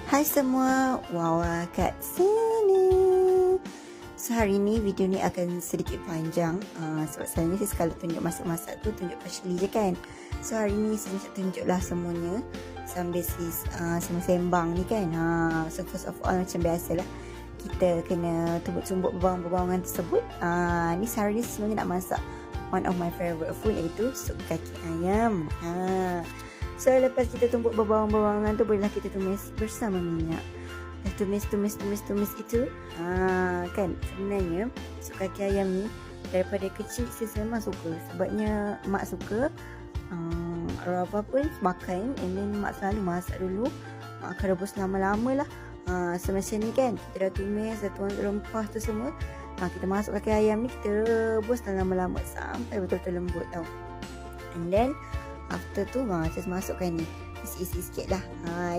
Hai semua, Wawa kat sini. So hari ni video ni akan sedikit panjang sebab selalunya saya sekali tunjuk masak-masak tu tunjuk partially je kan. So hari ni saya nak tunjuklah semuanya sambil semua sembang ni kan. So first of all macam biasalah kita kena tumbuk-tumbuk bawang-bawangan tersebut. Ni hari ni sebenarnya nak masak one of my favorite food iaitu sup kaki ayam. So lepas kita tumbuk bawang-bawangan tu, bolehlah kita tumis bersama minyak. Tumis itu kan sebenarnya sup kaki ayam ni daripada kecil saya memang suka. Sebabnya mak suka apa pun makan, and then mak selalu masak dulu. Mak akan rebus lama-lama lah. So macam ni kan, kita dah tumis, dah tuang rempah tu semua. Kita masuk kaki ayam ni, kita rebus lama-lama sampai betul-betul lembut tau. And then after tu just masukkan ni, isi-isi sikit lah.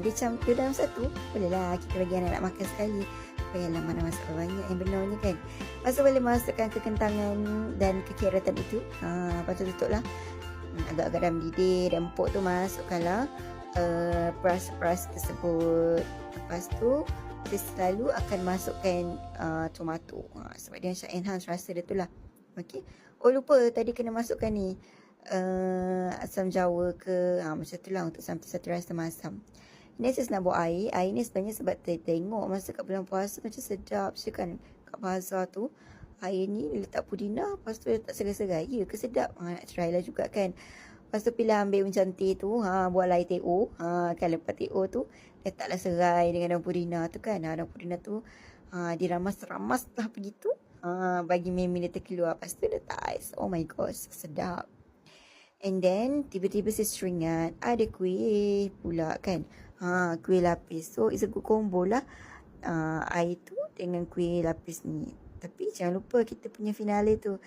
Dia campur dalam satu, boleh lah kita bagi anak nak makan sekali. Payahlah mana masak banyak yang benarnya kan. Lepas tu boleh masukkan kekentangan dan kekiaratan itu. Lepas tu tutup lah. Agak-agak dah mendidih, dan empuk tu masukkanlah peras-peras tersebut. Lepas tu kita selalu akan masukkan tomato, sebab dia macam enhance rasa dia tu lah. Okay. Oh lupa, tadi kena masukkan ni asam jawa ke macam tu lah untuk satu rasa masam. Ni saya nak buat air. Air ni sebenarnya sebab tengok masa kat bulan puasa macam sedap je kan. Kat bazar tu air ni letak pudina, lepas tu letak serai-serai. Ya ke sedap? Nak try lah juga kan. Lepas tu pilih ambil macam teh tu, buat lai teh o. Kan lepas teh o tu letaklah serai dengan daun pudina tu kan. Daun pudina tu diramas-ramas lah begitu. Bagi memi dia terkeluar. Lepas tu letak ais. Oh my gosh, sedap. And then tiba-tiba saya teringat ada kuih pula kan. Kuih lapis. So it's a good combo lah. Air tu dengan kuih lapis ni. Tapi jangan lupa kita punya finale tu.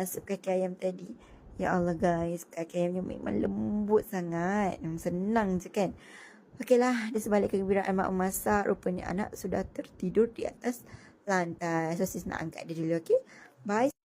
Sup kaki ayam tadi. Ya Allah guys, kaki ayamnya memang lembut sangat. Senang je kan. Okeylah, di sebalik kegembiraan mak memasak, rupanya anak sudah tertidur di atas lantai. So sis nak angkat dia dulu, okay? Bye.